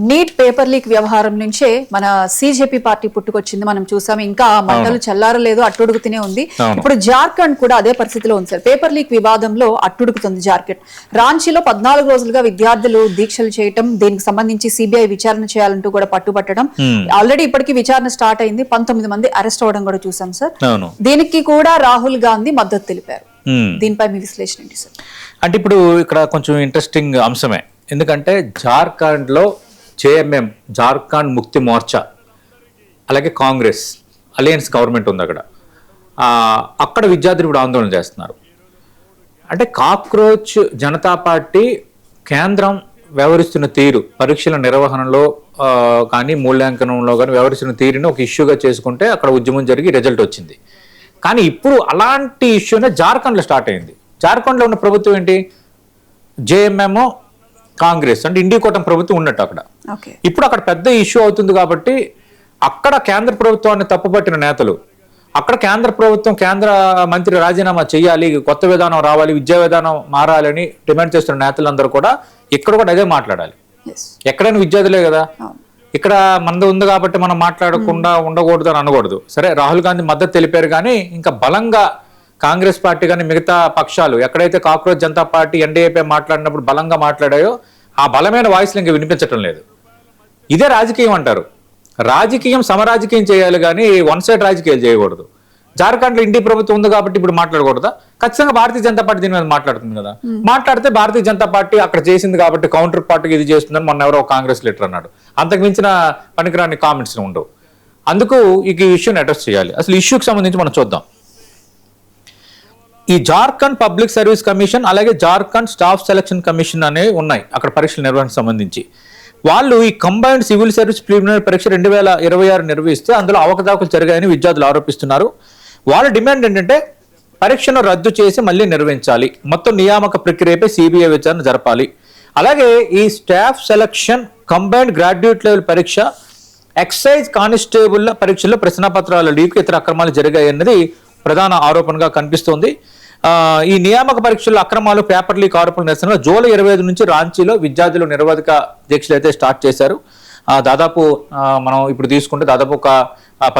Neat paper leak వ్యవహారం నుంచే మన సిజేపీ పార్టీ పుట్టుకొచ్చింది, మనం చూసాం. ఇంకా మంటలు చల్లారలేదు, అట్టుడుగుతూనే ఉంది. ఇప్పుడు జార్ఖండ్ కూడా అదే పరిస్థితిలో ఉంది సార్. పేపర్ లీక్ వివాదంలో అట్టుడుగుతుంది జార్ఖండ్. రాంచీలో 14 రోజులుగా విద్యార్థులు దీక్షలు చేయటం, దీనికి సంబంధించి సిబిఐ విచారణ చేయాలంటూ కూడా పట్టుబట్టడం. ఆల్రెడీ ఇప్పటికీ విచారణ స్టార్ట్ అయింది, 19 మంది అరెస్ట్ అవ్వడం కూడా చూసాం సార్. దీనికి కూడా రాహుల్ గాంధీ మద్దతు తెలిపారు. దీనిపై మీ విశ్లేషణ ఏంటి సార్? అంటే ఇప్పుడు ఇక్కడ కొంచెం ఇంట్రెస్టింగ్ అంశమే, ఎందుకంటే జార్ఖండ్లో జేఎంఎం జార్ఖండ్ ముక్తి మోర్చా అలాగే కాంగ్రెస్ అలయన్స్ గవర్నమెంట్ ఉంది అక్కడ. అక్కడ విద్యార్థులు ఇప్పుడు ఆందోళన చేస్తున్నారు. అంటే కాక్రోచ్ జనతా పార్టీ కేంద్రం వ్యవహరిస్తున్న తీరు, పరీక్షల నిర్వహణలో కానీ మూల్యాంకనంలో కానీ వ్యవహరిస్తున్న తీరుని ఒక ఇష్యూగా చేసుకుంటే అక్కడ ఉద్యమం జరిగి రిజల్ట్ వచ్చింది. కానీ ఇప్పుడు అలాంటి ఇష్యూనే జార్ఖండ్లో స్టార్ట్ అయింది. జార్ఖండ్లో ఉన్న ప్రభుత్వం ఏంటి? జేఎంఎం కాంగ్రెస్ అంటే ఇండియా కూటమి ప్రభుత్వం ఉన్నట్టు అక్కడ. ఇప్పుడు అక్కడ పెద్ద ఇష్యూ అవుతుంది కాబట్టి అక్కడ కేంద్ర ప్రభుత్వాన్ని తప్పుపట్టిన నేతలు, అక్కడ కేంద్ర ప్రభుత్వం కేంద్ర మంత్రి రాజీనామా చేయాలి, కొత్త విధానం రావాలి, విద్యా విధానం మారాలని డిమాండ్ చేస్తున్న నేతలందరూ కూడా ఇక్కడ కూడా అదే మాట్లాడాలి. ఎక్కడైనా విద్యార్థులే కదా, ఇక్కడ మంద ఉంది కాబట్టి మనం మాట్లాడకుండా ఉండకూడదు అని అనకూడదు. సరే, రాహుల్ గాంధీ మద్దతు తెలిపారు, కానీ ఇంకా బలంగా కాంగ్రెస్ పార్టీ కానీ మిగతా పక్షాలు ఎక్కడైతే కాక్రోచ్ జనతా పార్టీ ఎన్డీఏపై మాట్లాడినప్పుడు బలంగా మాట్లాడాయో ఆ బలమైన వాయిస్లు ఇంకా వినిపించటం లేదు. ఇదే రాజకీయం అంటారు. రాజకీయం సమరాజకీయం చేయాలి కానీ వన్ సైడ్ రాజకీయాలు చేయకూడదు. జార్ఖండ్లో ఇండియా ప్రభుత్వం ఉంది కాబట్టి ఇప్పుడు మాట్లాడకూడదా? ఖచ్చితంగా భారతీయ జనతా పార్టీ దీని మీద మాట్లాడుతుంది కదా. మాట్లాడితే భారతీయ జనతా పార్టీ అక్కడ చేసింది కాబట్టి కౌంటర్ పార్టీకి ఇది చేస్తుందని మొన్న ఎవరో కాంగ్రెస్ లీడర్ అన్నాడు. అంతకు మించిన పనికిరాని కామెంట్స్ ఉండవు. అందుకు ఈ ఇష్యూని అడ్రస్ చేయాలి. అసలు ఇష్యూకి సంబంధించి మనం చూద్దాం. ఈ జార్ఖండ్ పబ్లిక్ సర్వీస్ కమిషన్ అలాగే జార్ఖండ్ స్టాఫ్ సెలక్షన్ కమిషన్ అనేవి ఉన్నాయి అక్కడ పరీక్షల నిర్వహణకు సంబంధించి. వాళ్ళు ఈ కంబైన్డ్ సివిల్ సర్వీస్ ప్రిలిమినరీ పరీక్ష 2026 నిర్వహిస్తే అందులో అవకతవకలు జరిగాయని విద్యార్థులు ఆరోపిస్తున్నారు. వాళ్ళ డిమాండ్ ఏంటంటే పరీక్షను రద్దు చేసి మళ్ళీ నిర్వహించాలి, మొత్తం నియామక ప్రక్రియపై సిబిఐ విచారణ జరపాలి. అలాగే ఈ staff selection, combined graduate level పరీక్ష, ఎక్సైజ్ కానిస్టేబుల్ పరీక్షల్లో ప్రశ్నపత్రాల లీక్, ఇతర అక్రమాలు జరిగాయన్నది ప్రధాన ఆరోపణగా కనిపిస్తోంది. ఈ నియామక పరీక్షల్లో అక్రమాలు, పేపర్ లీక్ ఆరోపణల నిరసనగా జూలై 25 నుంచి రాంచీలో విద్యార్థులు నిరవధిక దీక్షలు అయితే స్టార్ట్ చేశారు. దాదాపు మనం ఇప్పుడు తీసుకుంటే దాదాపు ఒక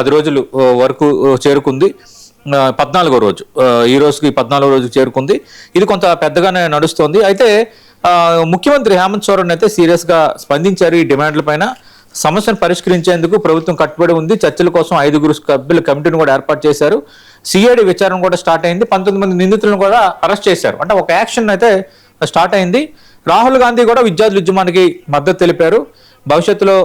10 రోజులు వరకు చేరుకుంది. 14వ రోజు, ఈ రోజుకి 14వ రోజు చేరుకుంది. ఇది కొంత పెద్దగానే నడుస్తోంది. అయితే ముఖ్యమంత్రి హేమంత్ సోరెన్ అయితే సీరియస్గా స్పందించారు ఈ డిమాండ్ల పైన. సమస్యను పరిష్కరించేందుకు ప్రభుత్వం కట్టుబడి ఉంది. చర్చల కోసం 5 సభ్యుల కమిటీని కూడా ఏర్పాటు చేశారు. సిఐడి విచారణ కూడా స్టార్ట్ అయింది. 19 మంది నిందితులను కూడా అరెస్ట్ చేశారు. అంటే ఒక యాక్షన్ అయితే స్టార్ట్ అయింది. రాహుల్ గాంధీ కూడా విద్యార్థుల ఉద్యమానికి మద్దతు తెలిపారు. భవిష్యత్తులో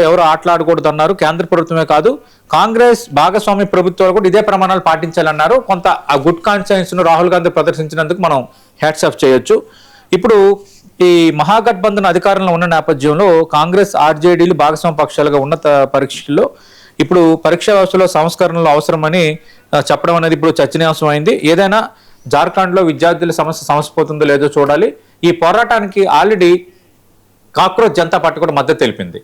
ఎవరు ఆటలాడకూడదు అన్నారు. కేంద్ర ప్రభుత్వమే కాదు, కాంగ్రెస్ భాగస్వామ్య ప్రభుత్వాలు కూడా ఇదే ప్రమాణాలు పాటించాలన్నారు. కొంత ఆ గుడ్ కాన్షియన్స్ ను రాహుల్ గాంధీ ప్రదర్శించినందుకు మనం హ్యాట్స్ ఆఫ్ చేయొచ్చు. ఇప్పుడు ఈ మహాగఠబంధన్ అధికారంలో ఉన్న నేపథ్యంలో కాంగ్రెస్, ఆర్జేడీలు భాగస్వామ్య పక్షాలుగా ఉన్నత పరీక్షల్లో ఇప్పుడు పరీక్షా వ్యవస్థలో సంస్కరణలు అవసరమని చెప్పడం అనేది ఇప్పుడు చర్చనీయాంశం అయింది. ఏదైనా జార్ఖండ్లో విద్యార్థుల సమస్య పోతుందో లేదో చూడాలి. ఈ పోరాటానికి ఆల్రెడీ కాక్రోచ్ జనతా పార్టీ కూడా మద్దతు తెలిపింది.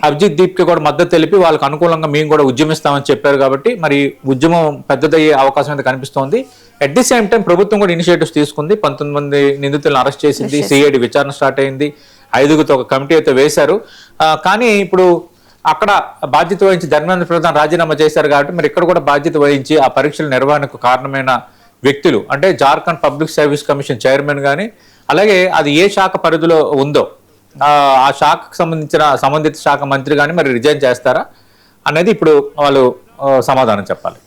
అభిజిత్ దీప్కి కూడా మద్దతు తెలిపి వాళ్ళకి అనుకూలంగా మేము కూడా ఉద్యమిస్తామని చెప్పారు. కాబట్టి మరి ఉద్యమం పెద్దదయ్యే అవకాశం అయితే కనిపిస్తోంది. అట్ ది సేమ్ టైం ప్రభుత్వం కూడా ఇనిషియేటివ్స్ తీసుకుంది. 19 మంది నిందితులను అరెస్ట్ చేసింది. సిఐడి విచారణ స్టార్ట్ అయింది. 5గురితో ఒక కమిటీ అయితే వేశారు. కానీ ఇప్పుడు అక్కడ బాధ్యత వహించి ధర్మేంద్ర ప్రధాన్ రాజీనామా చేశారు కాబట్టి మరి ఇక్కడ కూడా బాధ్యత వహించి ఆ పరీక్షల నిర్వహణకు కారణమైన వ్యక్తులు అంటే Jharkhand public service commission chairman కానీ అలాగే అది ఏ శాఖ పరిధిలో ఉందో ఆ శాఖకు సంబంధించిన సంబంధిత శాఖ మంత్రి కానీ మరి రిజైన్ చేస్తారా అనేది ఇప్పుడు వాళ్ళు సమాధానం చెప్పాలి.